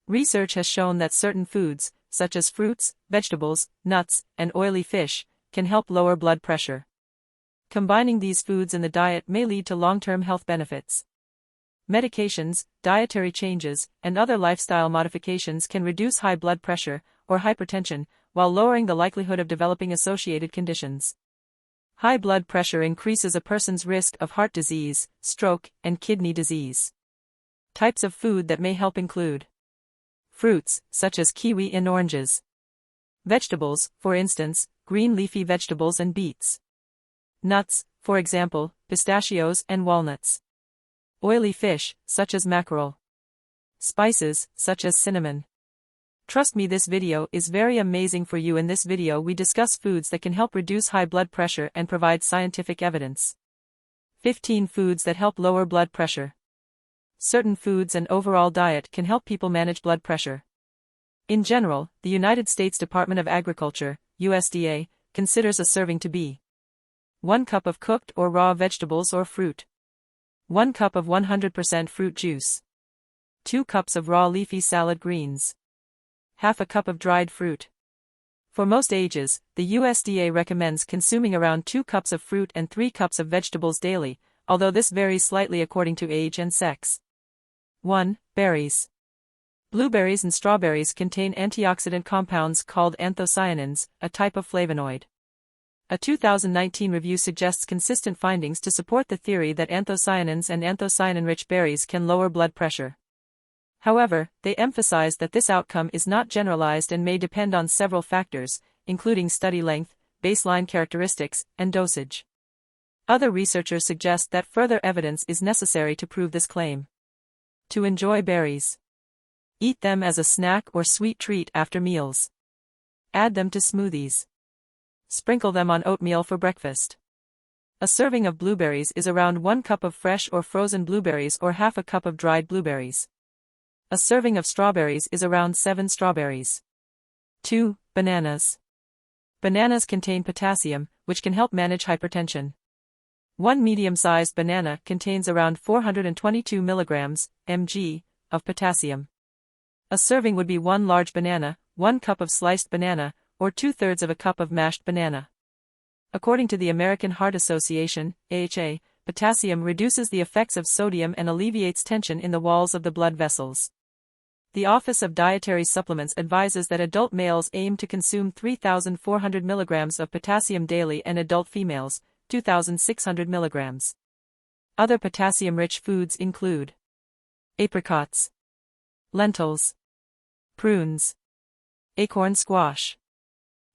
Research has shown that certain foods, such as fruits, vegetables, nuts, and oily fish, can help lower blood pressure. Combining these foods in the diet may lead to long-term health benefits. Medications, dietary changes, and other lifestyle modifications can reduce high blood pressure, or hypertension, while lowering the likelihood of developing associated conditions. High blood pressure increases a person's risk of heart disease, stroke, and kidney disease. Types of food that may help include fruits, such as kiwi and oranges. Vegetables, for instance, green leafy vegetables and beets. Nuts, for example, pistachios and walnuts. Oily fish, such as mackerel. Spices, such as cinnamon. Trust me, this video is very amazing for you. In this video we discuss foods that can help reduce high blood pressure and provide scientific evidence. 15 foods that help lower blood pressure. Certain foods and overall diet can help people manage blood pressure. In general, the United States Department of Agriculture, USDA, considers a serving to be 1 cup of cooked or raw vegetables or fruit, 1 cup of 100% fruit juice, 2 cups of raw leafy salad greens, half a cup of dried fruit. For most ages, the USDA recommends consuming around 2 cups of fruit and 3 cups of vegetables daily, although this varies slightly according to age and sex. 1. Berries. Blueberries and strawberries contain antioxidant compounds called anthocyanins, a type of flavonoid. A 2019 review suggests consistent findings to support the theory that anthocyanins and anthocyanin-rich berries can lower blood pressure. However, they emphasize that this outcome is not generalized and may depend on several factors, including study length, baseline characteristics, and dosage. Other researchers suggest that further evidence is necessary to prove this claim. To enjoy berries. Eat them as a snack or sweet treat after meals. Add them to smoothies. Sprinkle them on oatmeal for breakfast. A serving of blueberries is around 1 cup of fresh or frozen blueberries or half a cup of dried blueberries. A serving of strawberries is around 7 strawberries. 2. Bananas. Bananas contain potassium, which can help manage hypertension. 1 medium-sized banana contains around 422 mg, mg, of potassium. A serving would be 1 large banana, 1 cup of sliced banana, or 2/3 of a cup of mashed banana. According to the American Heart Association, AHA, potassium reduces the effects of sodium and alleviates tension in the walls of the blood vessels. The Office of Dietary Supplements advises that adult males aim to consume 3,400 mg of potassium daily and adult females, 2,600 mg. Other potassium-rich foods include apricots, lentils, prunes, acorn squash,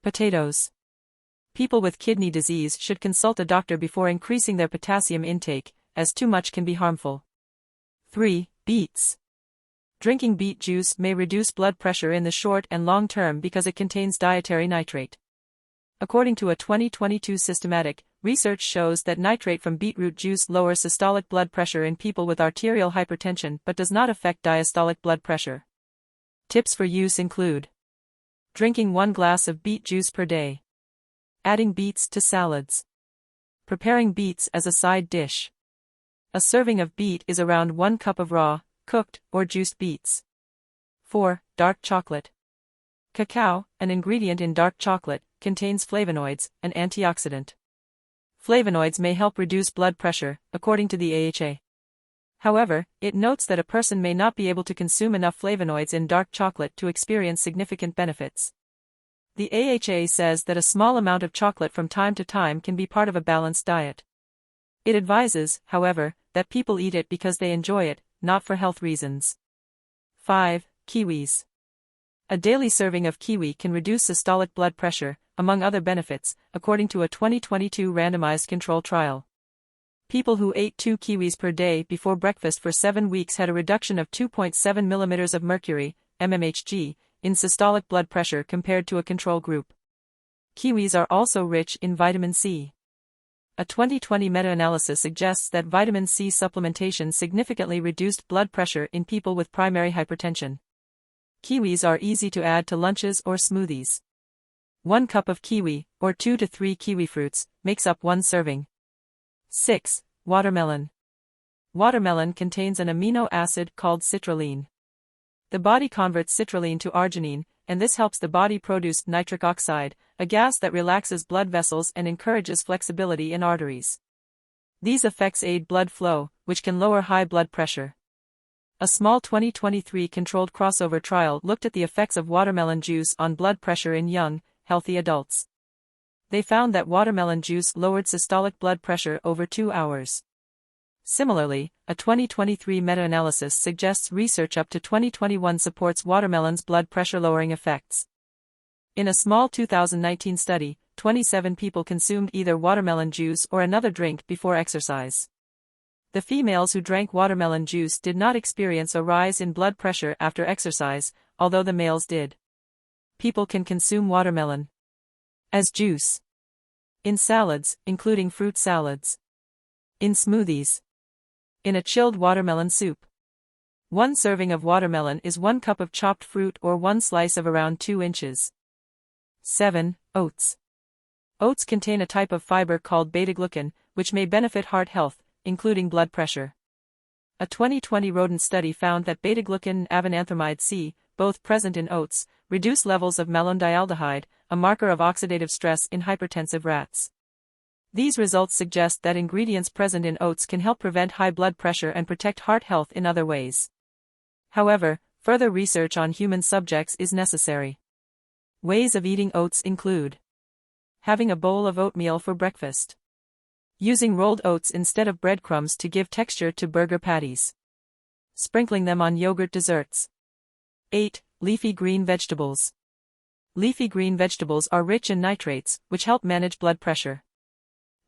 potatoes. People with kidney disease should consult a doctor before increasing their potassium intake, as too much can be harmful. 3. Beets. Drinking beet juice may reduce blood pressure in the short and long term because it contains dietary nitrate. According to a 2022 systematic, research shows that nitrate from beetroot juice lowers systolic blood pressure in people with arterial hypertension but does not affect diastolic blood pressure. Tips for use include drinking 1 glass of beet juice per day. Adding beets to salads. Preparing beets as a side dish. A serving of beet is around 1 cup of raw, cooked, or juiced beets. 4. Dark chocolate. Cacao, an ingredient in dark chocolate, contains flavonoids, an antioxidant. Flavonoids may help reduce blood pressure, according to the AHA. However, it notes that a person may not be able to consume enough flavonoids in dark chocolate to experience significant benefits. The AHA says that a small amount of chocolate from time to time can be part of a balanced diet. It advises, however, that people eat it because they enjoy it, not for health reasons. 5. Kiwis. A daily serving of kiwi can reduce systolic blood pressure, among other benefits, according to a 2022 randomized control trial. People who ate 2 kiwis per day before breakfast for 7 weeks had a reduction of 2.7 mm of mercury, mmHg, in systolic blood pressure compared to a control group. Kiwis are also rich in vitamin C. A 2020 meta-analysis suggests that vitamin C supplementation significantly reduced blood pressure in people with primary hypertension. Kiwis are easy to add to lunches or smoothies. 1 cup of kiwi, or 2 to 3 kiwi fruits, makes up 1 serving. 6. Watermelon. Watermelon contains an amino acid called citrulline. The body converts citrulline to arginine, and this helps the body produce nitric oxide, a gas that relaxes blood vessels and encourages flexibility in arteries. These effects aid blood flow, which can lower high blood pressure. A small 2023 controlled crossover trial looked at the effects of watermelon juice on blood pressure in young, healthy adults. They found that watermelon juice lowered systolic blood pressure over 2 hours. Similarly, a 2023 meta-analysis suggests research up to 2021 supports watermelon's blood pressure-lowering effects. In a small 2019 study, 27 people consumed either watermelon juice or another drink before exercise. The females who drank watermelon juice did not experience a rise in blood pressure after exercise, although the males did. People can consume watermelon as juice, in salads, including fruit salads, in smoothies, in a chilled watermelon soup. 1 serving of watermelon is 1 cup of chopped fruit or 1 slice of around 2 inches. 7. Oats. Oats contain a type of fiber called beta-glucan, which may benefit heart health, including blood pressure. A 2020 rodent study found that beta-glucan and avenanthamide C, both present in oats, reduce levels of malondialdehyde, a marker of oxidative stress in hypertensive rats. These results suggest that ingredients present in oats can help prevent high blood pressure and protect heart health in other ways. However, further research on human subjects is necessary. Ways of eating oats include having a bowl of oatmeal for breakfast, using rolled oats instead of breadcrumbs to give texture to burger patties, sprinkling them on yogurt desserts. 8. Leafy green vegetables. Leafy green vegetables are rich in nitrates, which help manage blood pressure.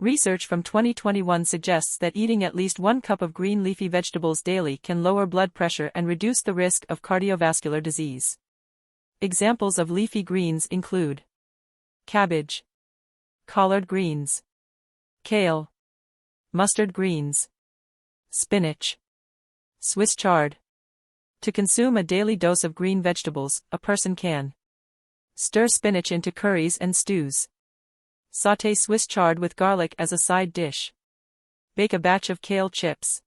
Research from 2021 suggests that eating at least 1 cup of green leafy vegetables daily can lower blood pressure and reduce the risk of cardiovascular disease. Examples of leafy greens include cabbage, collard greens, kale, mustard greens, spinach, Swiss chard. To consume a daily dose of green vegetables, a person can stir spinach into curries and stews, sauté Swiss chard with garlic as a side dish, bake a batch of kale chips.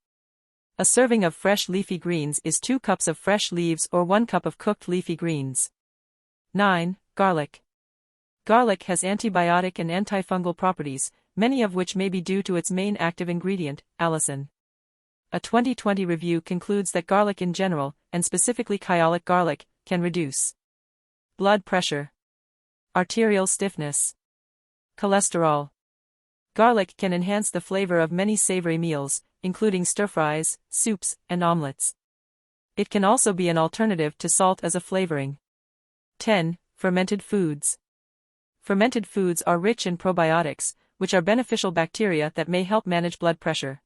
A serving of fresh leafy greens is 2 cups of fresh leaves or 1 cup of cooked leafy greens. 9. Garlic. Garlic has antibiotic and antifungal properties, many of which may be due to its main active ingredient, allicin. A 2020 review concludes that garlic in general, and specifically kyolic garlic, can reduce blood pressure, arterial stiffness, cholesterol. Garlic can enhance the flavor of many savory meals, including stir-fries, soups, and omelets. It can also be an alternative to salt as a flavoring. 10. Fermented foods. Fermented foods are rich in probiotics, which are beneficial bacteria that may help manage blood pressure.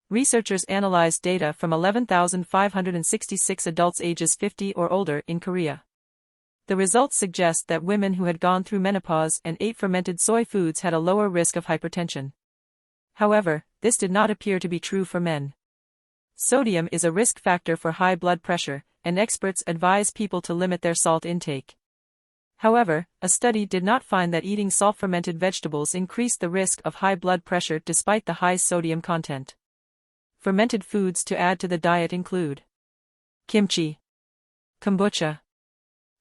Researchers analyzed data from 11,566 adults ages 50 or older in Korea. The results suggest that women who had gone through menopause and ate fermented soy foods had a lower risk of hypertension. However, this did not appear to be true for men. Sodium is a risk factor for high blood pressure, and experts advise people to limit their salt intake. However, a study did not find that eating salt-fermented vegetables increased the risk of high blood pressure despite the high sodium content. Fermented foods to add to the diet include kimchi, kombucha,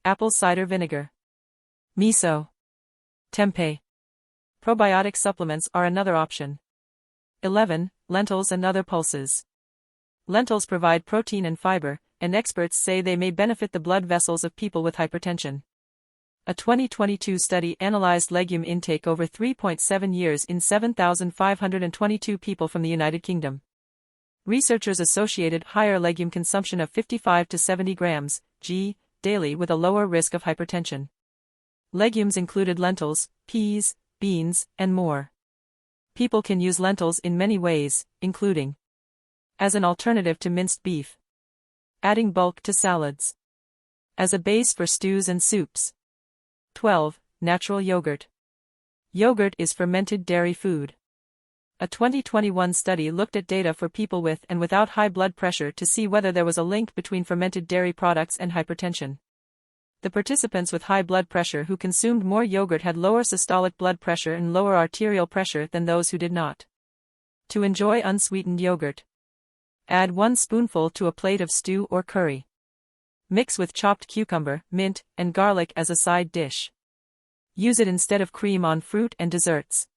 apple cider vinegar, miso, tempeh. Probiotic supplements are another option. 11. Lentils and other pulses. Lentils provide protein and fiber, and experts say they may benefit the blood vessels of people with hypertension. A 2022 study analyzed legume intake over 3.7 years in 7,522 people from the United Kingdom. Researchers associated higher legume consumption of 55 to 70 grams g daily with a lower risk of hypertension. Legumes included lentils, peas, beans, and more. People can use lentils in many ways, including as an alternative to minced beef, adding bulk to salads, as a base for stews and soups. 12. Natural yogurt. Yogurt is fermented dairy food. A 2021 study looked at data for people with and without high blood pressure to see whether there was a link between fermented dairy products and hypertension. The participants with high blood pressure who consumed more yogurt had lower systolic blood pressure and lower arterial pressure than those who did not. To enjoy unsweetened yogurt, add 1 spoonful to a plate of stew or curry. Mix with chopped cucumber, mint, and garlic as a side dish. Use it instead of cream on fruit and desserts.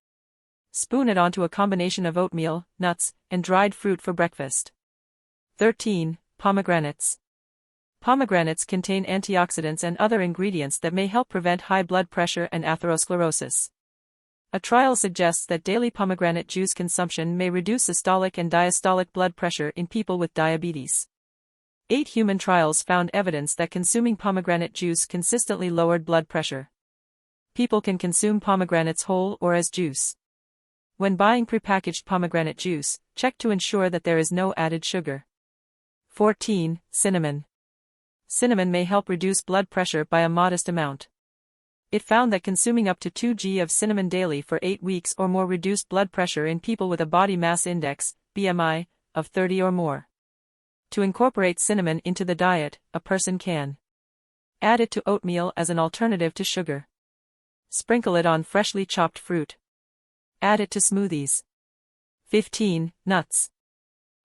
Spoon it onto a combination of oatmeal, nuts, and dried fruit for breakfast. 13. Pomegranates. Pomegranates contain antioxidants and other ingredients that may help prevent high blood pressure and atherosclerosis. A trial suggests that daily pomegranate juice consumption may reduce systolic and diastolic blood pressure in people with diabetes. 8 human trials found evidence that consuming pomegranate juice consistently lowered blood pressure. People can consume pomegranates whole or as juice. When buying prepackaged pomegranate juice, check to ensure that there is no added sugar. 14. Cinnamon. Cinnamon may help reduce blood pressure by a modest amount. It found that consuming up to 2 g of cinnamon daily for 8 weeks or more reduced blood pressure in people with a body mass index, BMI, of 30 or more. To incorporate cinnamon into the diet, a person can add it to oatmeal as an alternative to sugar. Sprinkle it on freshly chopped fruit. Add it to smoothies. 15. Nuts.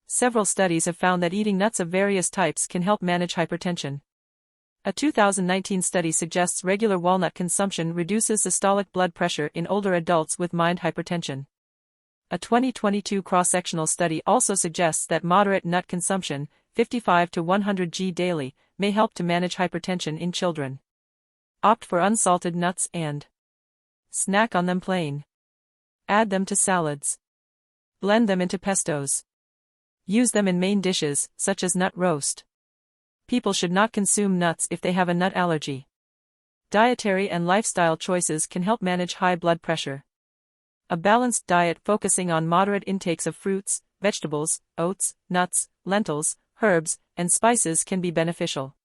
Several studies have found that eating nuts of various types can help manage hypertension. A 2019 study suggests regular walnut consumption reduces systolic blood pressure in older adults with mild hypertension. A 2022 cross-sectional study also suggests that moderate nut consumption, 55 to 100 g daily, may help to manage hypertension in children. Opt for unsalted nuts and snack on them plain. Add them to salads. Blend them into pestos. Use them in main dishes, such as nut roast. People should not consume nuts if they have a nut allergy. Dietary and lifestyle choices can help manage high blood pressure. A balanced diet focusing on moderate intakes of fruits, vegetables, oats, nuts, lentils, herbs, and spices can be beneficial.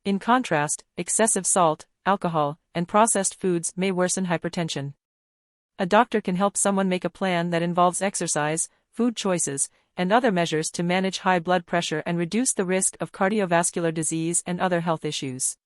In contrast, excessive salt, alcohol, and processed foods may worsen hypertension. A doctor can help someone make a plan that involves exercise, food choices, and other measures to manage high blood pressure and reduce the risk of cardiovascular disease and other health issues.